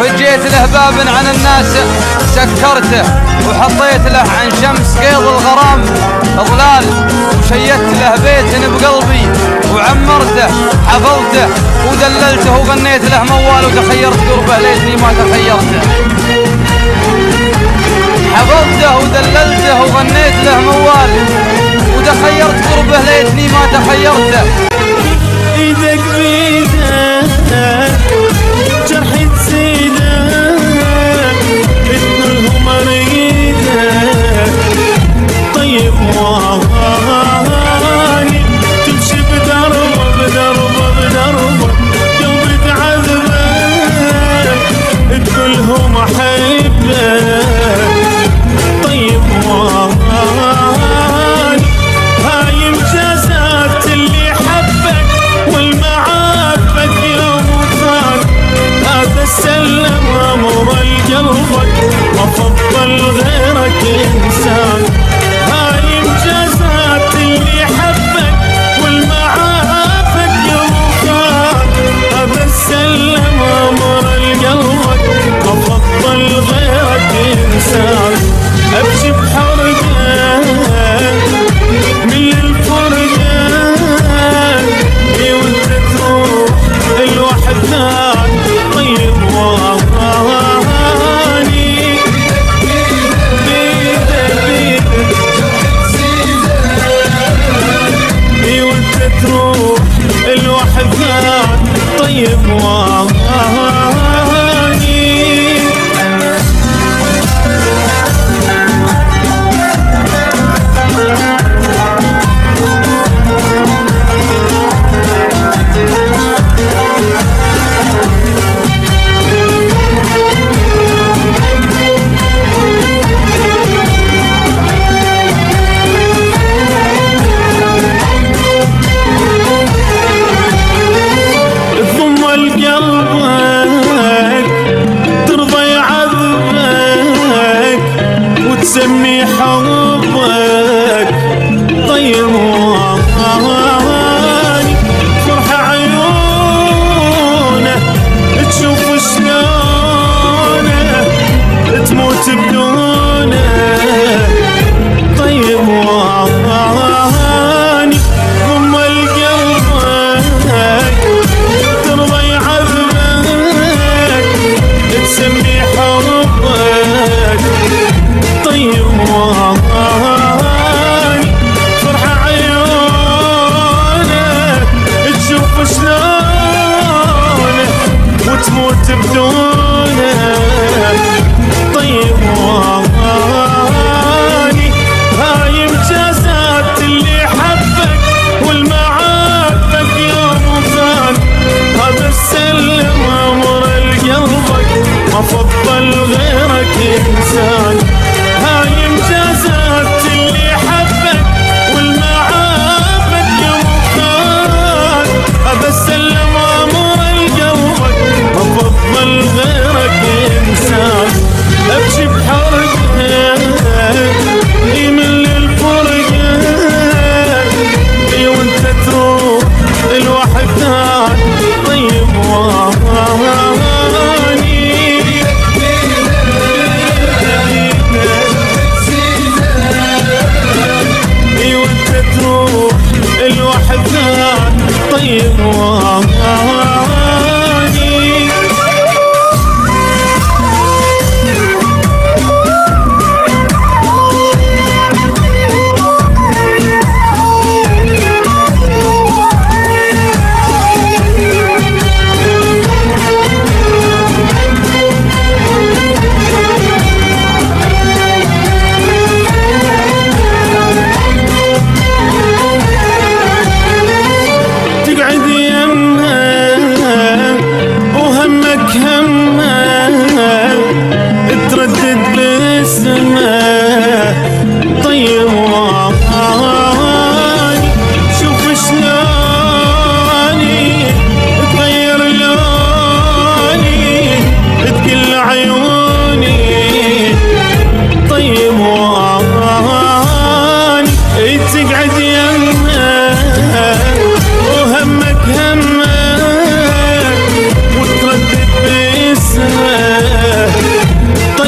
فجيت له باب عن الناس سكرته، وحطيت له عن شمس قيض الغرام ظلال، وشيدت له بيت بقلبي وعمرته حفظته ودللته وغنيت له موال، وتخيرت قربه ليتني ما تخيرته. حفظته ودللته وغنيت له موال، وتخيرت قربه ليتني ما تخيرته. ايدك بيدك جرحي تزيدك تنولهم اريدك طيب وهاني تمشي بدرب بدرب بدرب يوم تعذبك تقولهم احبك طيب وهاني هاي مجازات اللي حبك والمعافك يوم وفاك هذا السلم امر لقلبك وفضل غيرك انسان. هاي مجازات اللي حبك والمعافك يوم وفاك هذا السلم امر لقلبك وفضل غيرك انسان. ابكي بحرقك من الفرقة وانت تروح الواحد ذاك طيب وهاني بيدك بيدك وانت تروح الواحد ذاك طيب وهاني. سمي حبك طيب وهاني فرح عيونه تشوف شلونه تموت بدونه طيب وهاني ضم القلبك ترضى يعذبك تسمي حبك طيب وهاني فرح عيونك تشوف شلونه وتموت بدونه طيب وهاني.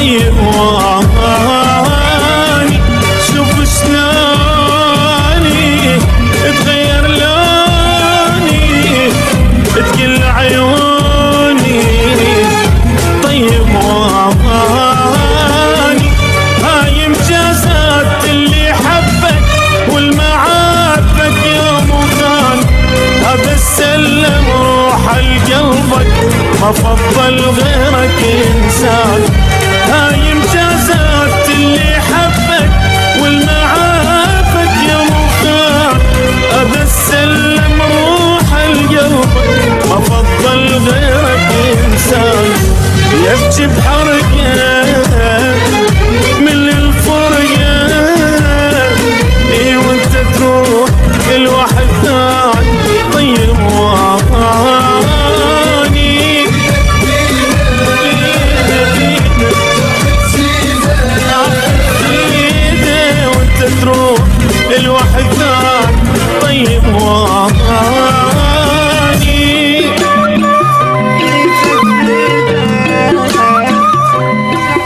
طيب واني شوف شلوني تغير لوني تقل عيوني طيب واني هاي مجازات اللي حبك والمعاتبك يوم وكان هذا السلم روح لقلبك ما فضل غيرك انسان هاي مجازات اللي حبك والمعاتبك يوم وكان هذا السلم روح لقلبك ما فضل غيرك انسان يبكي بحرقه من الفرقه اي وانت تروح كل واحد ثاني